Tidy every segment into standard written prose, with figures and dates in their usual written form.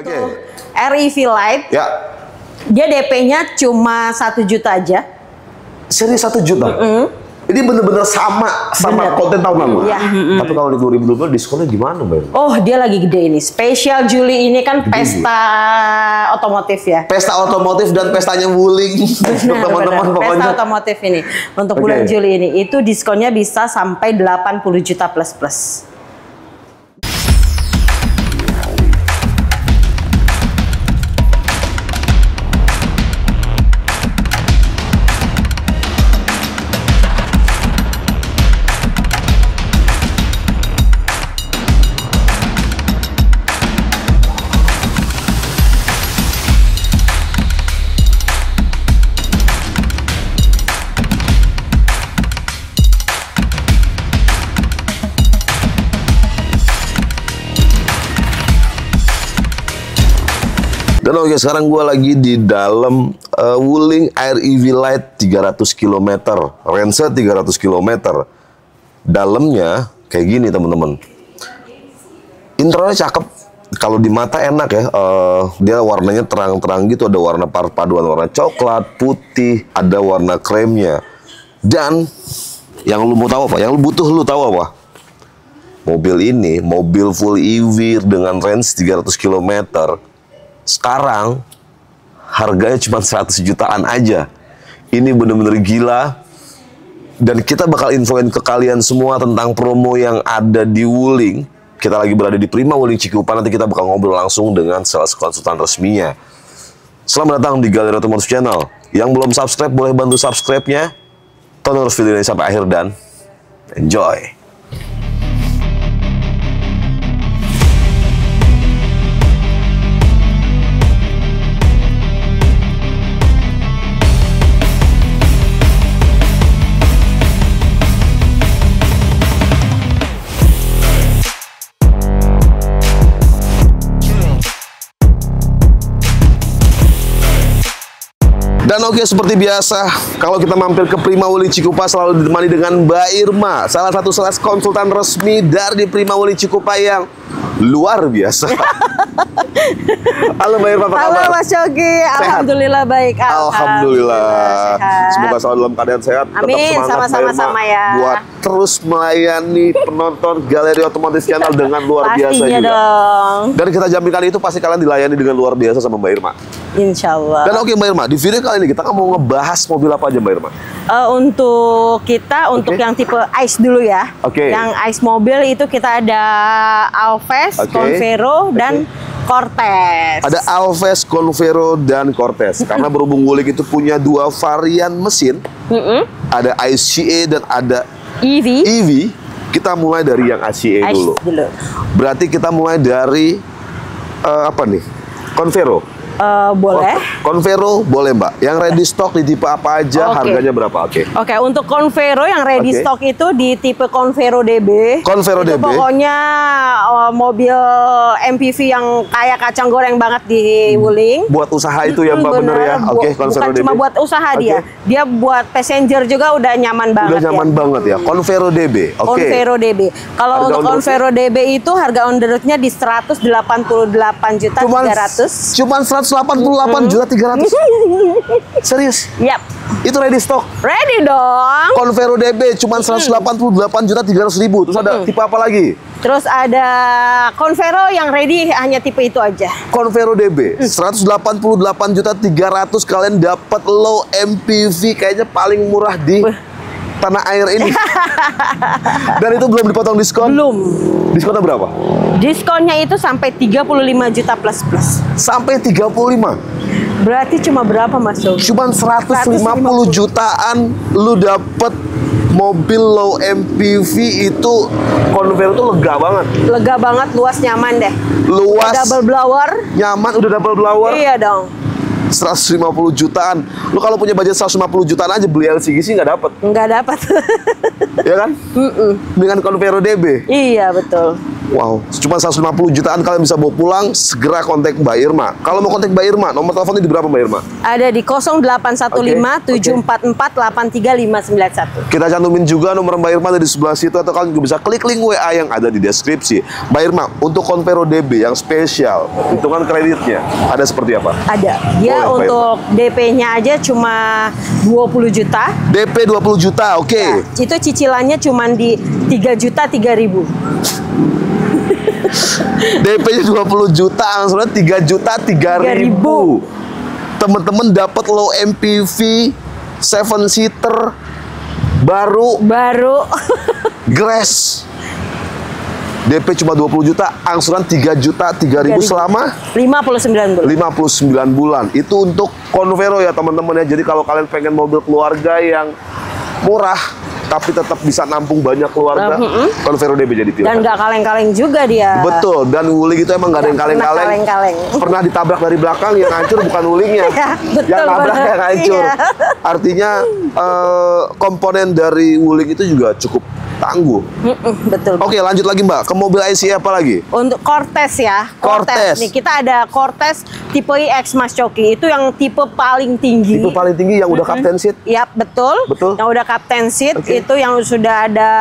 Untuk REV Lite, Ya. dia DP-nya cuma 1 juta aja. Serius 1 juta? Ini bener-bener sama Bener. konten tahun lalu? Iya. Tapi kalau di 2020 diskonnya gimana, Mbak? Oh, dia lagi gede ini. Spesial Juli ini kan pesta otomotif ya. Pesta otomotif dan pestanya Wuling untuk teman-teman Benar. pokoknya. Pesta otomotif ini untuk bulan Juli ini itu diskonnya bisa sampai 80 juta plus. Dan oke, sekarang gue lagi di dalam Wuling REV Lite 300 km, range 300 km. Dalamnya kayak gini teman-teman. Intronya cakep, kalau di mata enak ya. Dia warnanya terang-terang gitu, ada warna perpaduan warna coklat, putih, ada warna kremnya. Dan yang lu mau tahu apa? Yang lu butuh lu tahu apa? Mobil ini, mobil full EV dengan range 300 km. Sekarang harganya cuma 100 jutaan aja. Ini bener-bener gila. Dan kita bakal infoin ke kalian semua tentang promo yang ada di Wuling. Kita lagi berada di Prima Wuling Cikupa. Nanti kita bakal ngobrol langsung dengan sales konsultan resminya. Selamat datang di Galeri Otomotif Channel. Yang belum subscribe boleh bantu subscribe-nya. Tonton terus video ini sampai akhir dan enjoy. Dan oke, seperti biasa, kalau kita mampir ke Prima Wuling Cikupa selalu ditemani dengan Mbak Irma, salah satu sales konsultan resmi dari Prima Wuling Cikupa yang luar biasa. Halo Mbak Irma, apa kabar? Halo Mas Yogi, alhamdulillah baik. Alhamdulillah. Sehat. Semoga selalu dalam keadaan sehat. Tetap Amin, semangat sama-sama Mbak Irma, sama ya. buat terus melayani penonton Galeri Otomotif Channel dengan luar biasa Pastinya juga. dong. Dan kita jaminkan itu pasti kalian dilayani dengan luar biasa sama Mbak Irma. Insya Allah. Dan oke Mbak Irma, di video kali ini kita mau ngebahas mobil apa aja Mbak Irma? Untuk kita, untuk yang tipe ICE dulu ya. Oke. Yang ICE mobil itu kita ada Alves, Oke. Convero, dan Cortez. Ada Alves, Convero, dan Cortez. Karena berhubung Wuling itu punya 2 varian mesin, ada ICE dan ada EV. EV. Kita mulai dari yang ICE ICE dulu. Berarti kita mulai dari apa nih? Convero. Boleh. Convero boleh Mbak. Yang ready stock di tipe apa aja, Oke. harganya berapa? Oke. Oke, untuk Convero yang ready Oke. stock itu di tipe Convero DB. Convero itu DB. pokoknya mobil MPV yang kayak kacang goreng banget di Wuling. Buat usaha itu ya Mbak, bener ya? Oke, Convero Bukan DB. cuma buat usaha Oke. dia buat passenger juga udah nyaman banget. Udah nyaman banget ya. Convero DB. Oke. Convero DB. Kalau Harga untuk on the Convero DB itu harga on the road-nya di 188 juta 300. Cuman 188 juta 300. Serius? Yap. Itu ready stock. Ready dong. Convero DB cuman 188 juta 300 ribu. Terus ada tipe apa lagi? Terus ada Convero yang ready hanya tipe itu aja. Convero DB 188 juta 300, kalian dapat low MPV kayaknya paling murah di tanah air ini. Dan itu belum dipotong diskon. Belum. Diskonnya berapa? Diskonnya itu sampai 35 juta plus. Sampai 35. Berarti cuma berapa Mas Yogi? Cuman 150 jutaan lu dapet mobil low MPV itu. Convero tuh lega banget. Lega banget, luas, nyaman deh. Luas, Double blower. nyaman, udah double blower. Iya dong. 150 jutaan. Lu kalau punya budget 150 jutaan aja beli LCGC nggak dapet. Nggak dapat. Ya kan? Dengan Convero DB. Iya betul. Wow, cuma 150 jutaan kalian bisa bawa pulang, segera kontak Mbak Irma. Kalau mau kontak Mbak Irma, nomor teleponnya di berapa Mbak Irma? Ada di 0815-744-83591. Kita cantumin juga nomor Mbak Irma ada di sebelah situ, atau kalian juga bisa klik link WA yang ada di deskripsi. Mbak Irma, untuk Convero DB yang spesial, hitungan kreditnya ada seperti apa? Ada. Dia Boleh, Mbak untuk DP-nya aja cuma 20 juta. DP 20 juta, oke. Ya, itu cicilannya cuma di 3.003.000. DP-nya 20 juta, angsurannya 3.003.000. Temen-temen dapat low MPV 7-seater baru Grass. DP cuma 20 juta, angsuran 3.003.000 selama 59 bulan. 59 bulan. Itu untuk Convero ya teman-teman ya. Jadi kalau kalian pengen mobil keluarga yang murah tapi tetap bisa nampung banyak keluarga, Convero DB jadi pilihan. Dan nggak kaleng-kaleng juga dia. Betul, dan wuling itu emang nggak ada yang kaleng-kaleng. Pernah ditabrak dari belakang, yang hancur bukan wulingnya, Ya, betul yang nabrak banget. yang hancur. Iya. Artinya komponen dari wuling itu juga cukup tangguh. Betul. Oke, lanjut lagi Mbak, ke mobil ICE apa lagi? Untuk Cortez ya. Cortez. Nih, kita ada Cortez tipe iX Mas Coki. Itu yang tipe paling tinggi. Tipe paling tinggi yang udah captain seat. Yap, betul. Betul. Yang udah captain seat, Oke. itu yang sudah ada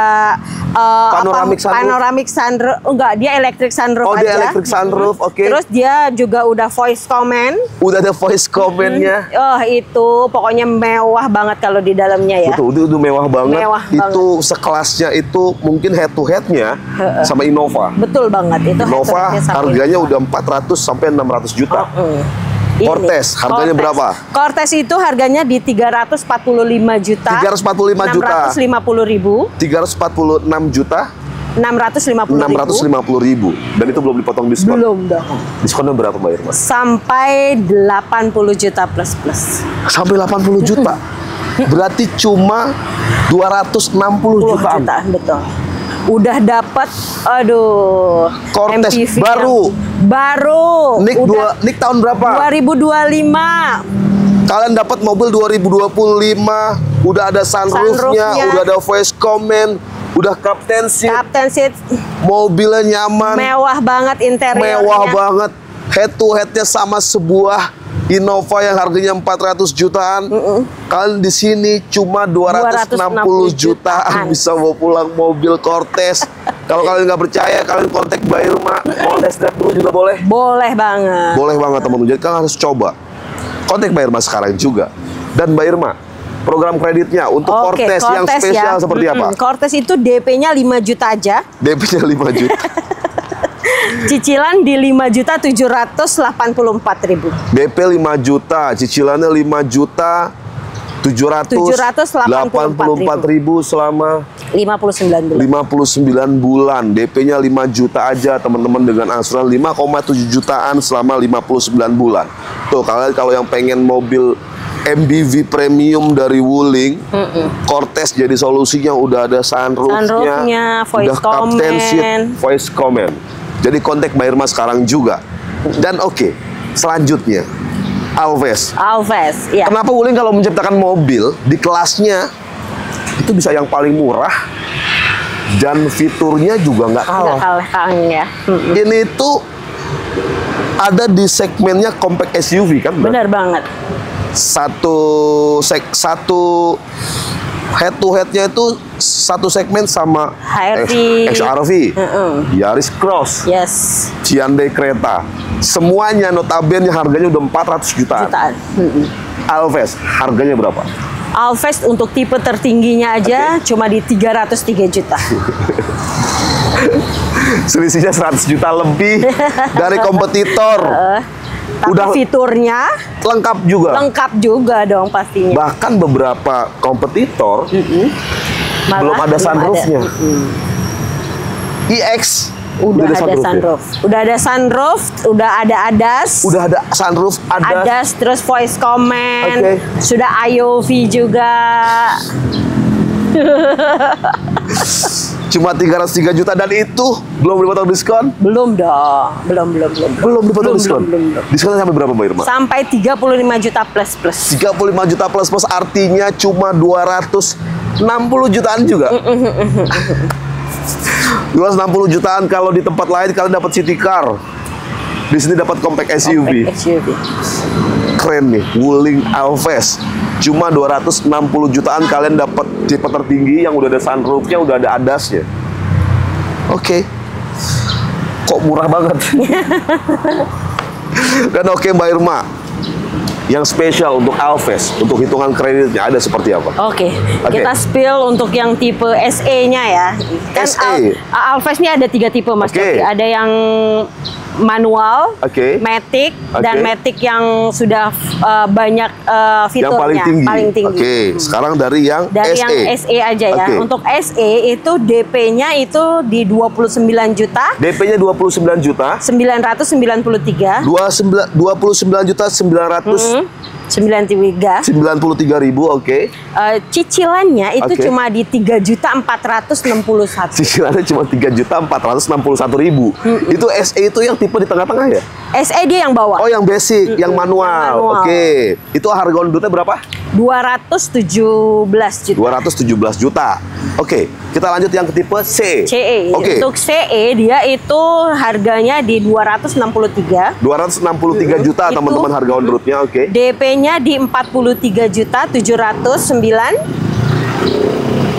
Panoramic sunroof. panoramic sunroof. Enggak, dia electric sunroof Oh, aja. dia electric sunroof, oke. Terus dia juga udah voice command. Udah ada voice command-nya. Oh, itu pokoknya mewah banget kalau di dalamnya ya. Betul, itu mewah banget. Mewah Itu sekelasnya itu mungkin head to head-nya sama Innova. Betul banget. Itu Innova head-to-headnya sama harganya Innova. udah 400 sampai 600 juta. Ini, Cortez, harganya berapa? Cortez itu harganya di 345 juta. 345 juta. 650.000. 346 juta 650.000. 650.000. Dan itu belum dipotong diskon. Belum dong. Diskonnya berapa Mbak Irma? Sampai 80 juta plus. Sampai 80 juta. Berarti cuma 260 10 jutaan. jutaan, betul. Udah dapat, aduh, Cortez MPV baru. Baru. Nick tahun berapa? 2025. Kalian dapat mobil 2025, udah ada sunroofnya, Sunroofnya. udah ada voice command, udah captain seat, Captain seat mobilnya nyaman, mewah banget interiornya. mewah banget, head to headnya sama sebuah Innova yang harganya 400 jutaan. Kalian di sini cuma 260 jutaan bisa bawa pulang mobil Cortez. Kalau kalian nggak percaya, kalian kontak Mbak Irma, mau test drive dulu juga boleh. Boleh banget. Boleh banget teman-teman. Jadi kalian harus coba. Kontak Mbak Irma sekarang juga. Dan Mbak Irma, program kreditnya untuk Oke, Cortez yang spesial ya. seperti apa? Cortez itu DP-nya 5 juta aja. DP-nya 5 juta. Cicilan di 5.784.000. DP 5 juta, cicilannya 5 juta 784.000 selama 59 bulan. 59 bulan. DP-nya 5 juta aja teman-teman, dengan angsuran 5,7 jutaan selama 59 bulan. Tuh, kalian kalau yang pengen mobil MPV premium dari Wuling, Cortez jadi solusinya. Udah ada sunroofnya, Sunroofnya, voice udah captain seat, command. voice command. Jadi kontak Mbak Irma sekarang juga. Dan oke, selanjutnya Alves. Alves, ya. Kenapa Wuling kalau menciptakan mobil di kelasnya itu bisa yang paling murah dan fiturnya juga nggak kalah. Nggak kalah Kang ya. Ini tuh ada di segmennya compact SUV kan? Benar banget. Satu head to headnya itu satu segmen sama HRV. XRV, Yaris Cross, Yes. Hyundai Creta. Semuanya notabene harganya udah 400 jutaan. Jutaan. Alves harganya berapa? Alves untuk tipe tertingginya aja cuma di 303 juta. Selisihnya 100 juta lebih dari kompetitor. Tapi Udah fiturnya lengkap juga. lengkap juga dong pastinya. Bahkan beberapa kompetitor Malah belum ada sunroofnya. iX Udah ada sunroofnya. sunroof. Udah ada sunroof, udah ada ADAS. Udah ada sunroof, ada ADAS, terus voice command. Oke. Sudah IOV juga. cuma 303 juta dan itu belum dipotong diskon. Belum dong. Belum. Belum dipotong diskon. belum. Diskonnya sampai berapa Mbak Irma? Sampai 35 juta plus. 35 juta plus artinya cuma 260 jutaan juga. 260 jutaan kalau di tempat lain kalian dapat city car. Di sini dapat compact SUV. Compact SUV. Keren nih, Wuling Alves. Cuma 260 jutaan kalian dapat tipe tertinggi yang udah ada sunroofnya, udah ada ADAS-nya. Oke. Kok murah banget? Dan oke, Mbak Irma, yang spesial untuk Alves, untuk hitungan kreditnya ada seperti apa? Oke, kita spill untuk yang tipe SE-nya ya. Kan SE? Alves ini ada 3 tipe, Mas. Oke. Ada yang manual, Oke. matic, Oke. dan matic yang sudah banyak fiturnya. Yang paling tinggi. Oke, sekarang dari yang Dari SE. yang SE aja ya. Oke. Untuk SE itu DP-nya itu di 29 juta. DP-nya 29 juta. 993. 29 juta 93. 993.000, oke. Cicilannya itu Oke. cuma di 3.461. Cicilannya cuma 3.461.000. Itu SE itu yang tipe di tengah-tengah ya? SE dia yang bawa. Oh, yang basic, yang manual. manual. Oke. Itu harga on road-nya berapa? 217 juta. 217 juta. Oke, kita lanjut yang ke tipe C. CE. Oke. Untuk CE dia itu harganya di 263. 263 juta Itu- teman-teman harga on road-nya, oke. DP-nya di 43 juta 709.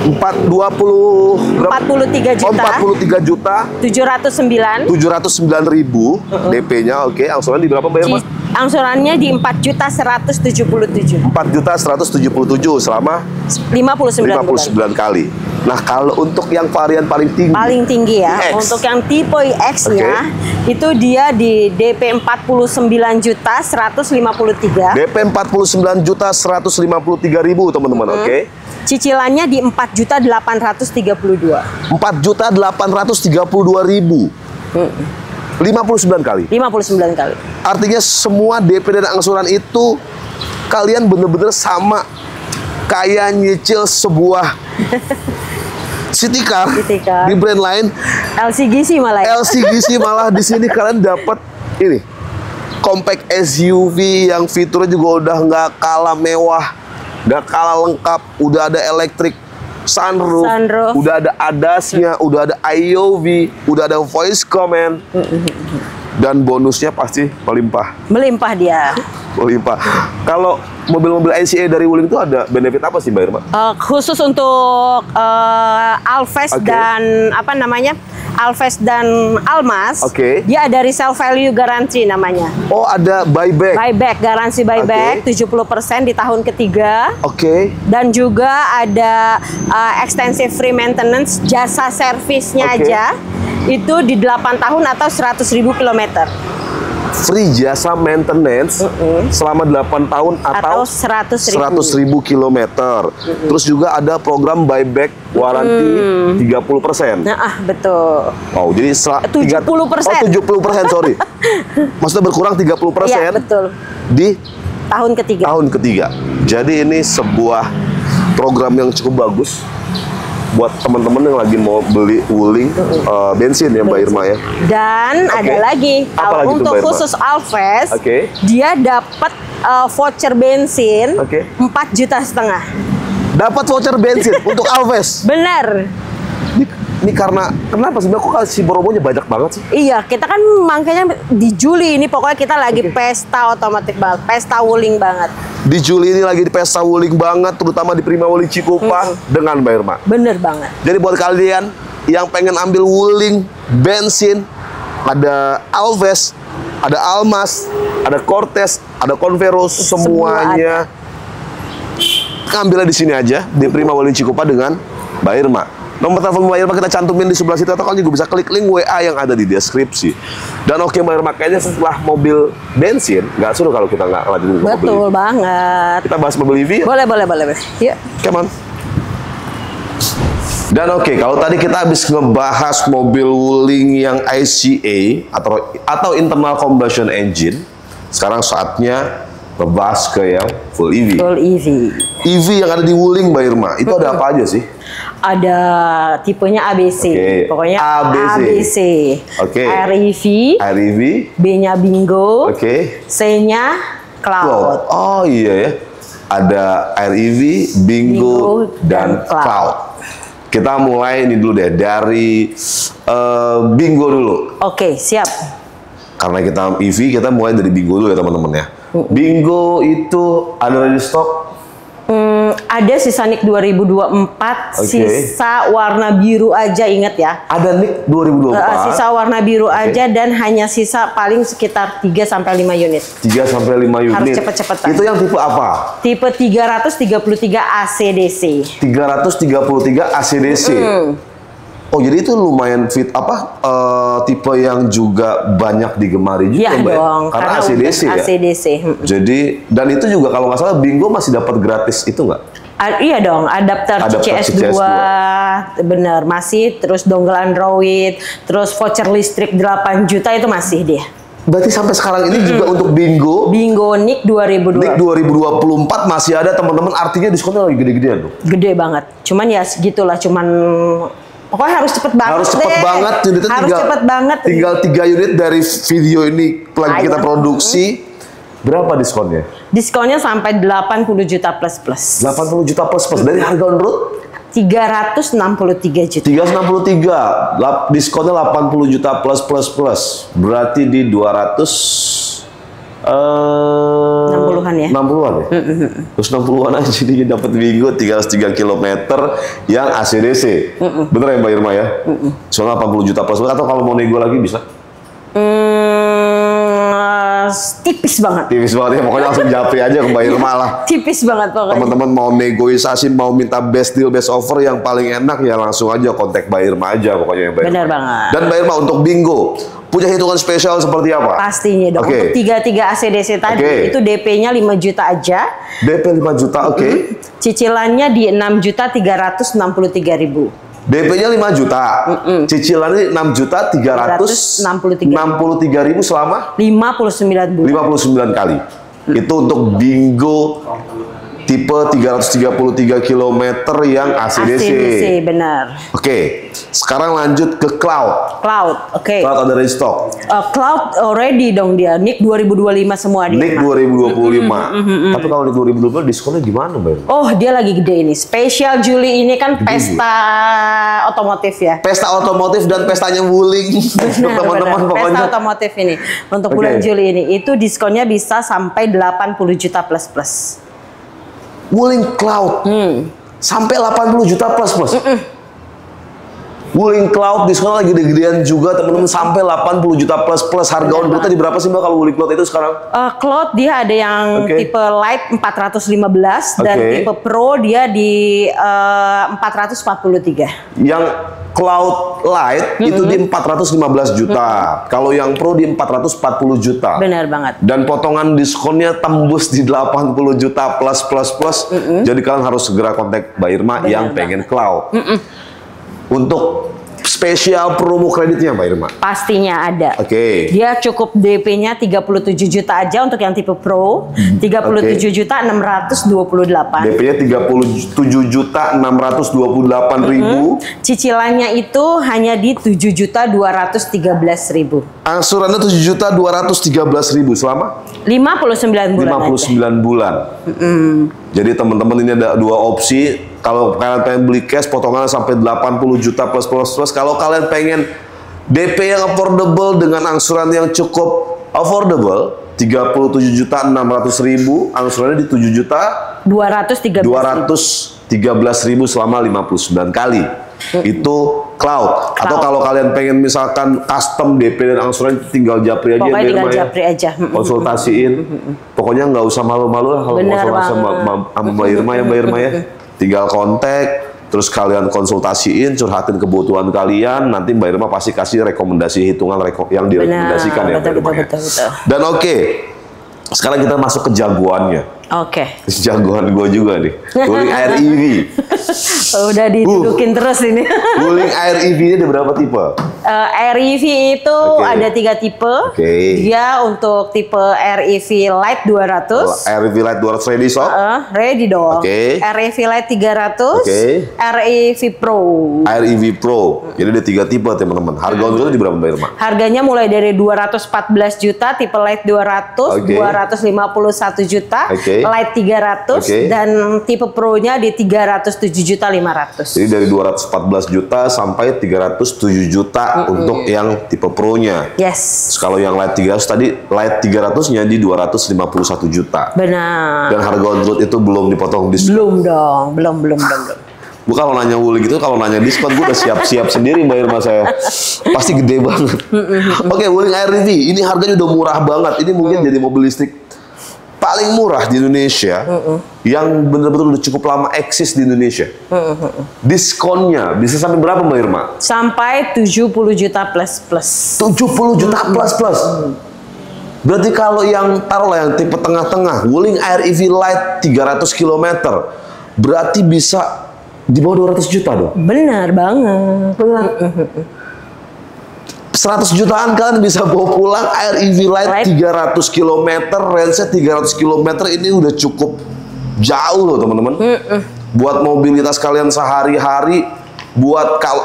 43 Oh, juta 43 juta 709. 709.000 DP-nya, oke. Angsuran di berapa, Mbak Irma? Angsurannya di 4 juta 177. 4 juta 177 selama 59 bulan. 59 kali. Nah, kalau untuk yang varian paling tinggi, Paling tinggi ya. IX. Untuk yang tipe IX-nya itu dia di DP 49 juta 153. DP 49 juta 153.000 teman-teman, oke. Cicilannya di 4 juta 832. 4 juta 832.000. 59 kali. 59 kali. Artinya semua DP dan angsuran itu kalian bener-bener sama kayak nyicil sebuah city car City car. di brand lain. LCGC malah ya. LCGC malah di sini kalian dapat ini compact SUV yang fiturnya juga udah nggak kalah mewah, nggak kalah lengkap, udah ada electric sunroof, udah ada ADAS-nya, udah ada IOV, udah ada voice command, dan bonusnya pasti melimpah. Melimpah dia. Melimpah. Kalau mobil-mobil ICE dari Wuling itu ada benefit apa sih, Mbak Irma? Khusus untuk Alves Oke. dan apa namanya? Alves dan Almas, Oke. dia ada resale value garansi namanya. Oh, ada buyback. Buyback, garansi buyback 70% di tahun ketiga. Oke. Dan juga ada extensive free maintenance, jasa servisnya Oke. aja itu di 8 tahun atau 100.000 kilometer. Free jasa maintenance selama 8 tahun atau 100.000 kilometer. Terus juga ada program buyback waranti 30%. Nah, betul. Wow, jadi 70%. 70%, sorry. Maksudnya berkurang 30% Iya, betul. di Tahun ketiga. tahun ketiga. Jadi ini sebuah program yang cukup bagus buat teman-teman yang lagi mau beli Wuling bensin ya, Mbak Irma ya. Dan Oke. ada lagi, Apa kalau lagi tuh, untuk Mbak Irma? khusus Alves, Oke. dia dapat voucher bensin Oke. 4,5 juta. Dapat voucher bensin untuk Alves. Bener. Ini karena kenapa sih? Kok kasih promonya banyak banget sih? Iya, kita kan makanya di Juli ini pokoknya kita lagi pesta otomotif banget, pesta Wuling banget. Di Juli ini lagi di pesta Wuling banget, terutama di Prima Wuling Cikupa dengan Mbak Irma. Bener banget. Jadi buat kalian yang pengen ambil Wuling bensin, ada Alves, ada Almas, ada Cortez, ada Convero, semuanya ambilnya di sini aja di Prima Wuling Cikupa dengan Mbak Irma. Nomor telepon Mbak Irma kita cantumin di sebelah situ, atau kalian juga bisa klik link WA yang ada di deskripsi. Dan oke, Mbak Irma, kayaknya setelah mobil bensin nggak seru kalau kita nggak lanjutin ke mobil Betul EV. banget. Kita bahas mobil EV ya? Boleh. Yuk. Come on. Dan oke, kalau tadi kita habis ngebahas mobil Wuling yang ICE atau internal combustion engine, sekarang saatnya ngebahas ke yang full EV. Full EV. EV yang ada di Wuling, Mbak Irma, itu ada apa aja sih? Ada tipenya ABC. Oke, Pokoknya ABC. ABC. Oke. REV, REV, B-nya Bingo, oke. C-nya Cloud. Oh iya ya. Ada REV, Bingo, dan Cloud. Kita mulai ini dulu deh dari Bingo dulu. Oke, siap. Karena kita EV, kita mulai dari Bingo dulu ya teman-teman ya. Bingo itu ada di stok. Ada sisa NIK 2024, sisa warna biru aja, inget ya. Ada NIK 2024. Sisa warna biru aja dan hanya sisa paling sekitar 3-5 unit. 3-5 unit. Harus cepet-cepetan. Itu yang tipe apa? Tipe 333 ACDC. 333 ACDC. Oh, jadi itu lumayan fit tipe yang juga banyak digemari juga, ya, Mbak. Dong, Karena ACDC ya. ACDC. Jadi dan itu juga kalau nggak salah Bingo masih dapat gratis itu nggak? Iya dong, adapter CCS2, bener masih, terus dongle Android, terus voucher listrik 8 juta itu masih dia. Berarti sampai sekarang ini juga untuk Bingo NIK 2020. NIK 2024 masih ada teman-teman, artinya diskonnya lagi gede-gedean tuh. Gede banget. Cuman ya segitulah, pokoknya harus cepet banget. Harus cepet banget, cepet banget. Tinggal 3 unit dari video ini lagi kita produksi. Berapa diskonnya? Diskonnya sampai 80 juta plus. 80 juta plus dari harga on road? 363 juta. 363, diskonnya 80 juta plus. Berarti di 60-an ya? 60-an ya? Terus 60-an aja dia dapat Bingo 303 km yang ACDC. Bener ya Mbak Irma ya? Soalnya 80 juta plus, atau kalau mau nego lagi bisa? Tipis banget. Tipis banget ya, pokoknya langsung japri aja ke Mbak Irma lah. Tipis banget pokoknya. Teman-teman mau negosiasi, mau minta best deal, best offer yang paling enak ya langsung aja kontak Mbak Irma aja pokoknya ya Mbak Irma. Benar banget. Dan Mbak Irma untuk Bingo punya hitungan spesial seperti apa? Pastinya dong. Untuk 33 ACDC tadi itu DP-nya 5 juta aja. DP 5 juta, Cicilannya di 6.363.000. DP-nya 5 juta, cicilannya 6.363.000 selama 59 bulan. 59 kali. Itu untuk Bingo tipe 333 km yang ACDC. ACDC, benar. Oke, sekarang lanjut ke Cloud. Cloud ada restock. Cloud already dong dia. NIK 2025 semua dia. NIK 2025. Tapi kalau NIK 2025 diskonnya gimana, Mbak? Oh, dia lagi gede ini. Spesial Juli ini kan pesta otomotif ya. Pesta otomotif dan pestanya Wuling. Teman-teman pokoknya. Pesta otomotif ini untuk bulan Juli ini itu diskonnya bisa sampai 80 juta plus. Wuling Cloud sampai 80 juta plus. Wuling Cloud diskon lagi gede-gedean juga teman-teman, sampai 80 juta plus. Harga on road di berapa sih Mbak kalau Wuling Cloud itu sekarang? Cloud dia ada yang tipe Light 415 dan tipe Pro dia di 443. Yang Cloud Light itu di 415 juta. Kalau yang Pro di 440 juta. Benar banget. Dan potongan diskonnya tembus di 80 juta plus. Jadi kalian harus segera kontak Mbak Irma yang pengen Cloud. Untuk spesial promo kreditnya Mbak Irma? Pastinya ada. Dia cukup DP-nya 37 juta aja untuk yang tipe Pro. 37 juta 628. DP-nya 37 juta 628 ribu. Cicilannya itu hanya di 7 juta 213 ribu. Angsurannya 7 juta 213 ribu selama 59 bulan. 59 bulan. Jadi teman-teman ini ada dua opsi. Kalau kalian pengen beli cash, potongannya sampai 80 juta plus. Kalau kalian pengen DP yang affordable dengan angsuran yang cukup affordable, 37 juta 600 ribu, angsurannya di 7 juta 213 ribu selama 59 kali. Itu Cloud. Atau kalau kalian pengen misalkan custom DP dan angsuran, tinggal japri aja. Pokoknya tinggal japri aja. Konsultasiin. Pokoknya nggak usah malu-malu lah kalau konsultasi sama Mbak Irma ya, Mbak Irma ya. Tinggal kontak, terus kalian konsultasiin, curhatin kebutuhan kalian, nanti Mbak Irma pasti kasih rekomendasi hitungan yang direkomendasikan ya Mbak Irma ya. Dan sekarang kita masuk ke jagoannya. Jagoan gue juga nih, Wuling Air EV. Udah didudukin terus ini. Wuling Air EV-nya ada berapa tipe? Air EV itu ada 3 tipe. Dia untuk tipe Air EV Light 200. Air EV Light 200 ready shop? Ready dong. Air EV Light 300. Air EV Pro. Air EV Pro. Jadi ada 3 tipe teman-teman. Harga untuknya di berapa Mbak Irma? Harganya mulai dari 214 juta tipe Light 200, 251 juta. Lite 300 dan tipe Pro-nya di 307.500.000. Jadi dari 214 juta sampai 307 juta untuk yang tipe Pro-nya. Yes. Kalau yang Lite 300 tadi, Lite 300-nya di 251 juta. Benar. Dan harga on road itu belum dipotong diskon. Belum dong. Bu, kalau nanya Wuling gitu, kalau nanya diskon, gue udah siap-siap sendiri Mbak Irma saya. Pasti gede banget. Oke, Wuling Air EV, ini harganya udah murah banget. Ini mungkin jadi mobil listrik paling murah di Indonesia, yang benar-benar udah cukup lama eksis di Indonesia. Diskonnya bisa sampai berapa Mbak Irma? Sampai 70 juta plus. 70 juta plus. Berarti kalau yang taruhlah yang tipe tengah-tengah, Wuling Air EV Lite 300 km, berarti bisa di bawah 200 juta dong? Benar banget. 100 jutaan kalian bisa bawa pulang Air EV Lite 300 km, range-nya 300 km, ini udah cukup jauh loh teman-teman. Buat mobilitas kalian sehari-hari,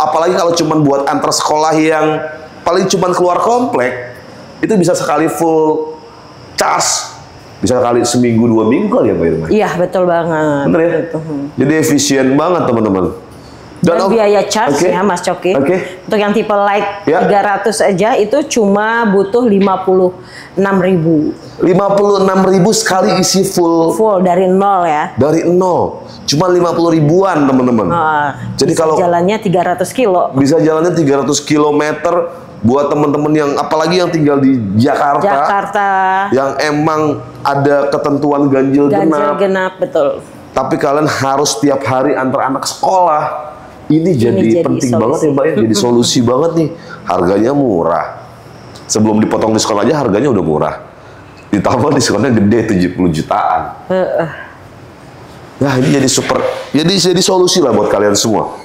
apalagi kalau cuman buat antar sekolah yang paling cuman keluar komplek, itu bisa sekali full charge. Bisa kali seminggu 2 minggu kali ya Mbak Irma? Iya betul banget. Bener ya? Jadi efisien banget teman-teman. Dan biaya charge-nya Mas Coki, untuk yang tipe Lite 300 aja itu cuma butuh 56.000. 56.000 sekali isi full. Full dari nol ya? Dari nol. Cuma 50 ribuan teman-teman. Jadi kalau jalannya 300 kilo. Bisa jalannya 300 kilometer. Buat teman-teman yang apalagi yang tinggal di Jakarta, yang emang ada ketentuan ganjil genap, betul. Tapi kalian harus tiap hari antar anak sekolah. Ini jadi penting banget ya Mbak ya, jadi solusi banget nih. Harganya murah. Sebelum dipotong diskon aja harganya udah murah. Ditambah diskonnya gede 70 jutaan. Nah ini jadi super, jadi solusi lah buat kalian semua.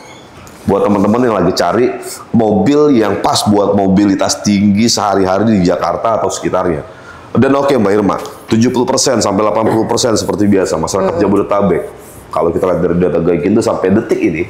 Buat teman-teman yang lagi cari mobil yang pas buat mobilitas tinggi sehari-hari di Jakarta atau sekitarnya. Dan oke Mbak Irma, 70% sampai 80% seperti biasa masyarakat Jabodetabek. Kalau kita lihat dari data Gaikindo sampai detik ini,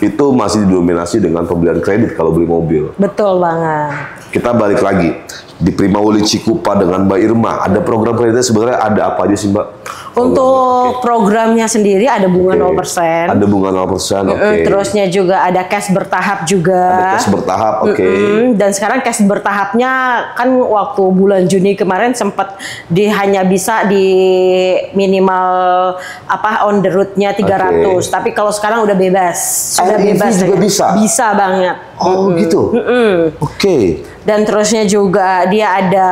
itu masih didominasi dengan pembelian kredit kalau beli mobil. Betul banget. Kita balik lagi di Prima Wuling Cikupa dengan Mbak Irma. Ada program kreditnya sebenarnya ada apa aja sih Mbak? Untuk programnya sendiri ada bunga 0%. Ada bunga 0%, Terusnya juga ada cash bertahap juga. Ada cash bertahap, Dan sekarang cash bertahapnya kan waktu bulan Juni kemarin sempat hanya bisa di minimal on the road-nya 300. Tapi kalau sekarang udah bebas. Sudah bebas juga bisa? Bisa banget. Oh gitu? Dan terusnya juga dia ada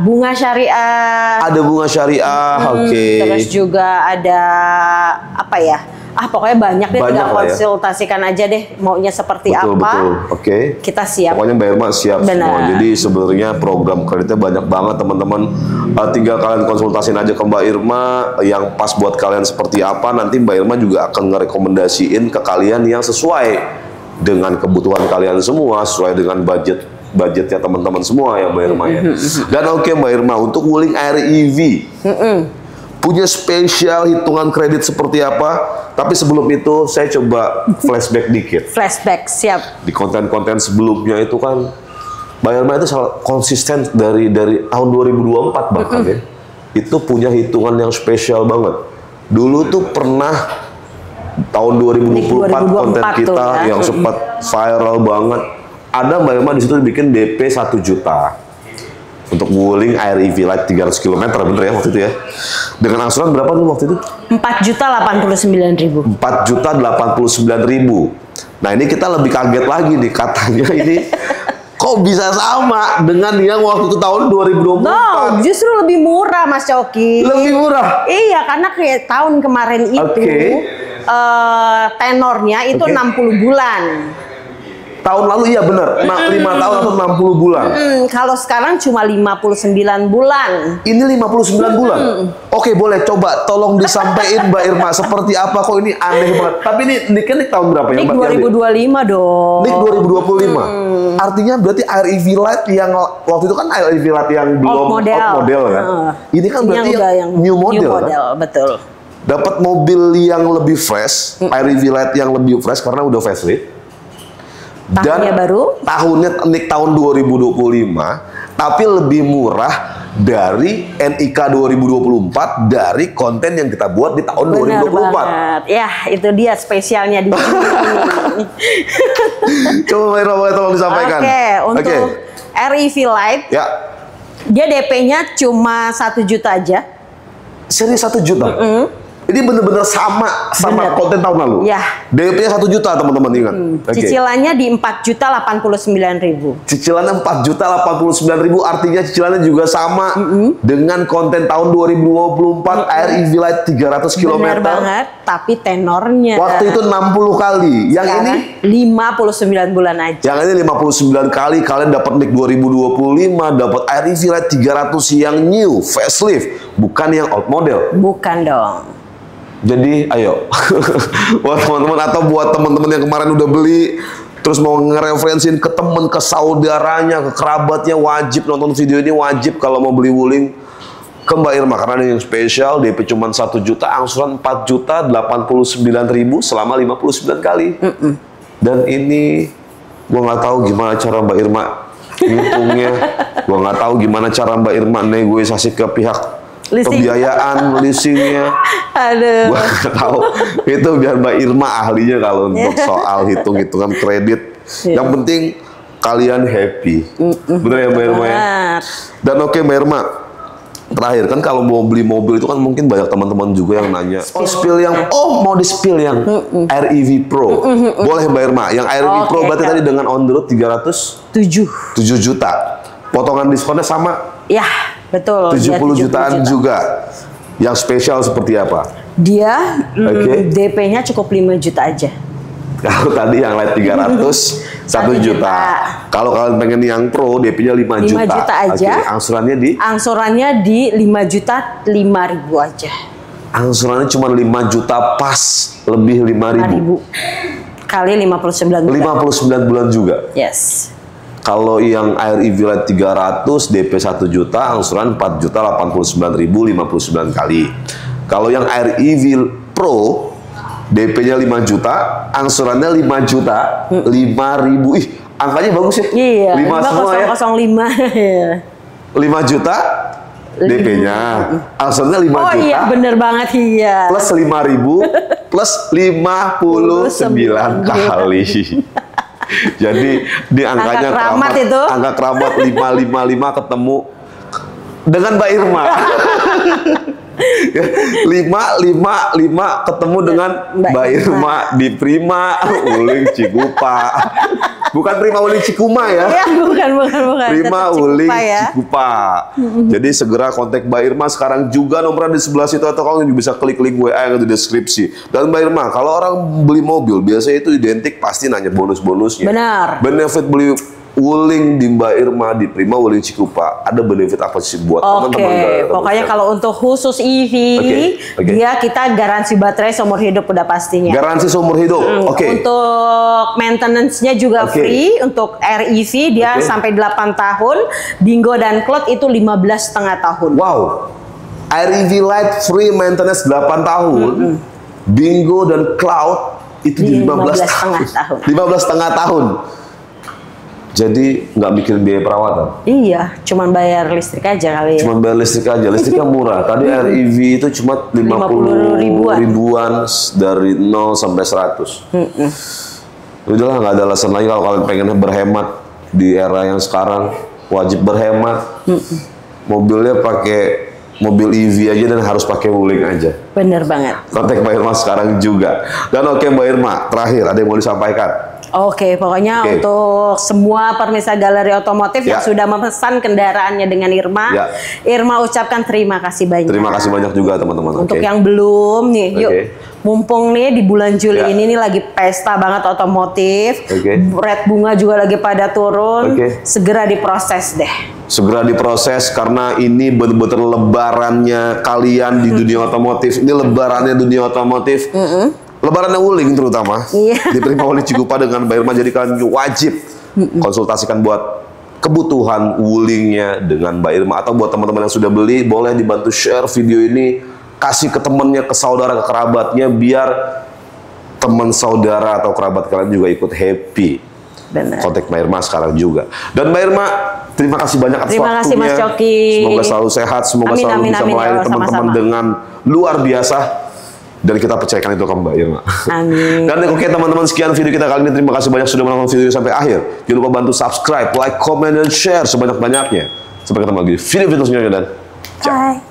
bunga syariah. Ada bunga syariah, Terus juga ada apa ya? Pokoknya banyak deh, tinggal konsultasikan aja deh maunya seperti apa. Kita siap. Pokoknya Mbak Irma siap semua. Jadi sebenarnya program kreditnya banyak banget teman-teman. Tinggal kalian konsultasiin aja ke Mbak Irma yang pas buat kalian seperti apa. Nanti Mbak Irma juga akan ngerekomendasiin ke kalian yang sesuai dengan kebutuhan kalian semua, sesuai dengan budgetnya teman-teman semua ya Mbak Irma ya. Dan Mbak Irma, untuk Wuling Air EV punya spesial hitungan kredit seperti apa? Tapi sebelum itu saya coba flashback dikit. Flashback, siap. Di konten-konten sebelumnya itu kan Mbak Irma itu konsisten dari tahun 2024 bahkan ya. Itu punya hitungan yang spesial banget. Dulu tuh pernah tahun 2024 konten kita yang sempat viral banget. Ada Mbak Irma di situ bikin DP 1 juta untuk Wuling Air EV Lite 300 km, bener ya waktu itu ya. Dengan angsuran berapa tuh waktu itu? 4.089.000. 4.089.000. Nah ini kita lebih kaget lagi nih, katanya ini kok bisa sama dengan yang waktu itu tahun 2024? No, justru lebih murah Mas Coki. Lebih murah? Iya, karena kayak tahun kemarin itu tenornya itu 60 bulan. Tahun lalu iya benar, 5 tahun atau 60 bulan. Kalau sekarang cuma 59 bulan. Ini 59 bulan? Oke, boleh coba tolong disampaikan Mbak Irma seperti apa, kok ini aneh banget. Tapi ini kan tahun berapa ya Mbak? 2025 dong. Ini 2025. Artinya berarti Air EV Lite yang waktu itu kan Air EV Lite yang belum old model kan. Ini kan berarti yang new model kan? Betul. Dapat mobil yang lebih fresh, Air EV Lite yang lebih fresh karena udah facelift. Tahunnya baru? Tahunnya tahun 2025, tapi lebih murah dari NIK 2024 dari konten yang kita buat di tahun Benar 2024. banget. Ya, itu dia spesialnya di sini. Coba Mbak Irma boleh tolong disampaikan. Oke, untuk REV Lite, Ya. dia DP-nya cuma 1 juta aja. Serius 1 juta? Ini bener-bener sama Bener. konten tahun lalu. Ya. DP-nya 1 juta teman-teman ingat. Oke. Cicilannya di 4.089.000. Cicilannya 4.089.000, artinya cicilannya juga sama dengan konten tahun 2024 REV Lite 300 km. Benar banget, tapi tenornya. Waktu itu 60 kali. Yang sekarang ini 59 bulan aja. Yang ini 59 kali, kalian dapat NIK 2025, dapat REV Lite 300 yang new, facelift, bukan yang old model. Bukan dong. Jadi, ayo, buat teman-teman atau buat teman-teman yang kemarin udah beli, terus mau ngereferensiin ke temen, ke saudaranya, ke kerabatnya, wajib nonton video ini, wajib kalau mau beli wuling ke Mbak Irma, karena ini yang spesial, DP cuma 1 juta, angsuran 4.089.000 selama 59 kali. Dan ini gua nggak tahu gimana cara Mbak Irma ngitungnya, gua nggak tahu gimana cara Mbak Irma negosiasi ke pihak pembiayaan leasingnya. Aduh. Gua nggak tahu, itu biar Mbak Irma ahlinya kalau untuk soal hitung-hitungan kredit. Yang penting kalian happy, bener ya Mbak Irma ya? Dan oke Mbak Irma, terakhir kan kalau mau beli mobil itu kan mungkin banyak teman-teman juga yang nanya, mau di spill yang REV Pro. Boleh Mbak Irma, yang REV Pro berarti tadi dengan on the road 307 juta. Potongan diskonnya sama? Ya, betul. 70 jutaan juga. Yang spesial seperti apa? Dia DP-nya cukup 5 juta aja. Kalau tadi yang Lite 300 1 juta. Kalau kalian pengen yang Pro, DP-nya 5 juta. 5 juta aja. Angsurannya di? Angsurannya di 5.005.000 aja. Angsurannya cuma 5 juta pas, lebih 5.000. Kali 59 bulan. 59 bulan juga. Yes. Kalau yang REV Lite 300 DP 1 juta, angsuran 4.089.000 59 kali. Kalau yang REV Pro DP-nya 5 juta, angsurannya 5 juta, 5.000. Ih, angkanya bagus ya? Iya, 5 semua ya. 5.005. 5 juta DP-nya. Angsurannya 5 juta. Oh iya, bener banget iya. Plus 5.000 plus 59 kali. Jadi di angkanya keramat itu. Angka keramat 555 ketemu dengan Mbak Irma. 555 ketemu dengan Mbak Irma di Prima Wuling Cikupa. Bukan Prima Wuling Cikuma ya. Iya, bukan. Prima Wuling Cikupa. Jadi segera kontak Mbak Irma sekarang juga, nomornya di sebelah situ, atau kamu bisa klik link WA yang ada di deskripsi. Dan Mbak Irma, kalau orang beli mobil biasanya itu identik pasti nanya bonus-bonusnya. Benar. Benefit beli wuling di Mbak Irma di Prima Wuling Cikupa, ada benefit apa sih buat teman-teman? Pokoknya kalau untuk khusus EV, dia kita garansi baterai seumur hidup udah pastinya. Garansi seumur hidup. Untuk maintenance-nya juga free. Untuk REV dia sampai 8 tahun, Bingo dan Cloud itu 15,5 tahun. Wow. REV Lite free maintenance 8 tahun. Bingo dan Cloud itu di 15,5 tahun. 15,5 tahun. Jadi nggak mikirin biaya perawatan. Iya, cuman bayar listrik aja kali ya. Cuman bayar listrik aja, listriknya murah. Tadi REV itu cuma 50 ribuan dari 0 sampai 100. Udahlah, nggak ada alasan lagi kalau kalian pengen berhemat di era yang sekarang, wajib berhemat. Mobilnya pakai mobil EV aja dan harus pakai wuling aja. Bener banget. Kontak Mbak Irma sekarang juga. Dan oke Mbak Irma, terakhir ada yang mau disampaikan? Pokoknya untuk semua pemirsa Galeri Otomotif yang sudah memesan kendaraannya dengan Irma, Irma ucapkan terima kasih banyak. Terima kasih banyak juga teman-teman. Untuk yang belum nih, yuk mumpung nih di bulan Juli ini nih lagi pesta banget otomotif, red bunga juga lagi pada turun, segera diproses deh. Segera diproses karena ini betul-betul lebarannya kalian di dunia otomotif. Ini lebarannya dunia otomotif. Lebarannya wuling terutama di Prima Wuling Cikupa dengan Mbak Irma, jadi kalian wajib konsultasikan buat kebutuhan wulingnya dengan Mbak Irma. Atau buat teman-teman yang sudah beli, boleh dibantu share video ini, kasih ke temennya, ke saudara, ke kerabatnya, biar teman saudara atau kerabat kalian juga ikut happy. Benar. Kontak Mbak Irma sekarang juga. Dan Mbak Irma, Terima kasih banyak atas Terima kasih, waktunya. Mas Coki. Semoga selalu sehat, semoga Amin, selalu amin, bisa amin, melayani ya Allah, teman-teman sama-sama. dengan luar biasa. Dan kita percayakan itu ke Mbak Irma. Amin. Dan oke teman-teman, sekian video kita kali ini. Terima kasih banyak sudah menonton video sampai akhir. Jangan lupa bantu subscribe, like, comment, dan share sebanyak-banyaknya. Sampai ketemu lagi di video-video selanjutnya dan ciao. Bye.